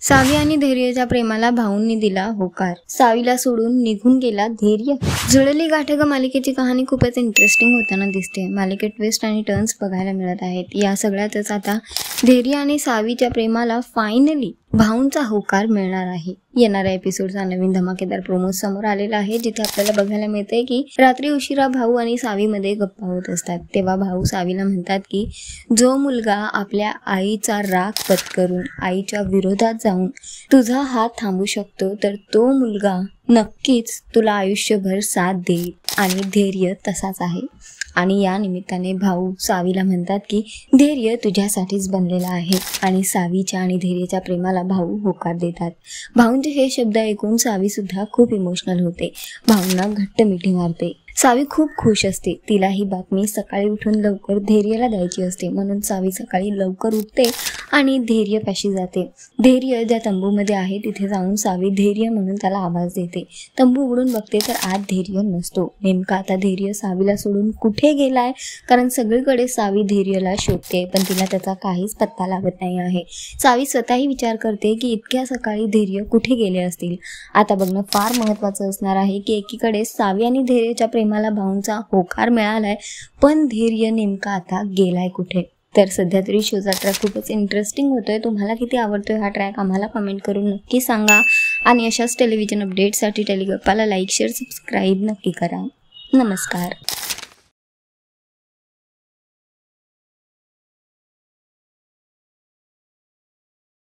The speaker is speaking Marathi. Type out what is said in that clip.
सावी आणि धैर्यच्या प्रेमाला भाऊंनी दिला होकार, सावीला सोडून निघून गेला धैर्य। जुळली गाठ ग मालिकेची कहाणी खूपच इंटरेस्टिंग होताना दिसते। मालिकेत ट्विस्ट आणि टर्न्स बघायला मिळत आहेत। या सगळ्यातच आता धैर्य आणि सावीच्या प्रेमाला फायनली भाऊंचा होकार मिळणार आहे। येणाऱ्या एपिसोडचा नवीन धमाकेदार प्रोमो समोर आलेला आहे, जिथे आपल्याला बघायला मिळते की रात्री उशिरा भाऊ आणि सावीमध्ये गप्पा होत असतात। तेव्हा भाऊ सावीला म्हणतात की जो मुलगा आपल्या आईचा राग पत्करून आईच्या विरोधात जाऊन तुझा हात थांबू शकतो, तर तो मुलगा नक्कीच तुला आयुष्यभर साथ देईल आणि धैर्य तसाच आहे। आणि या निमित्ताने भाऊ सावीला म्हणतात की धैर्य तुझ्यासाठीच बनलेला आहे आणि सावीच्या आणि धैर्यच्या प्रेमाला भाऊ होकार देतात। भाऊंचे हे शब्द ऐकून सावी सुद्धा खूप इमोशनल होते, भाऊंना घट्ट मिठी मारते। सावी खूप खुश असते, तिला ही बातमी सकाळी उठून लवकर धैर्यला द्यायची असते, म्हणून सावी सकाळी लवकर उठते आणि धैर्यपाशी जाते। धैर्य ज्या तंबूमध्ये आहे तिथे जाऊन सावी धैर्य म्हणून त्याला आवाज देते। तंबू उघडून बघते तर आत धैर्य नसतो। नेमका आता धैर्य सावीला सोडून कुठे गेलाय, कारण सगळीकडे सावी धैर्यला शोधते पण तिला त्याचा काहीच पत्ता लागत नाही आहे। सावी स्वतःही विचार करते की इतक्या सकाळी धैर्य कुठे गेले असतील। आता बघणं फार महत्त्वाचं असणार आहे की एकीकडे सावी आणि धैर्यच्या प्रेमाला भाऊंचा होकार मिळालाय, पण धैर्य नेमका आता गेलाय कुठे। तर सध्या तरी शोचा ट्रॅक खूपच इंटरेस्टिंग होतोय। तुम्हाला किती आवडतोय हा ट्रॅक आम्हाला कमेंट करून नक्की सांगा आणि अशाच टेलिव्हिजन अपडेटसाठी टेलिगप्पाला लाईक शेअर सबस्क्राईब नक्की करा। नमस्कार।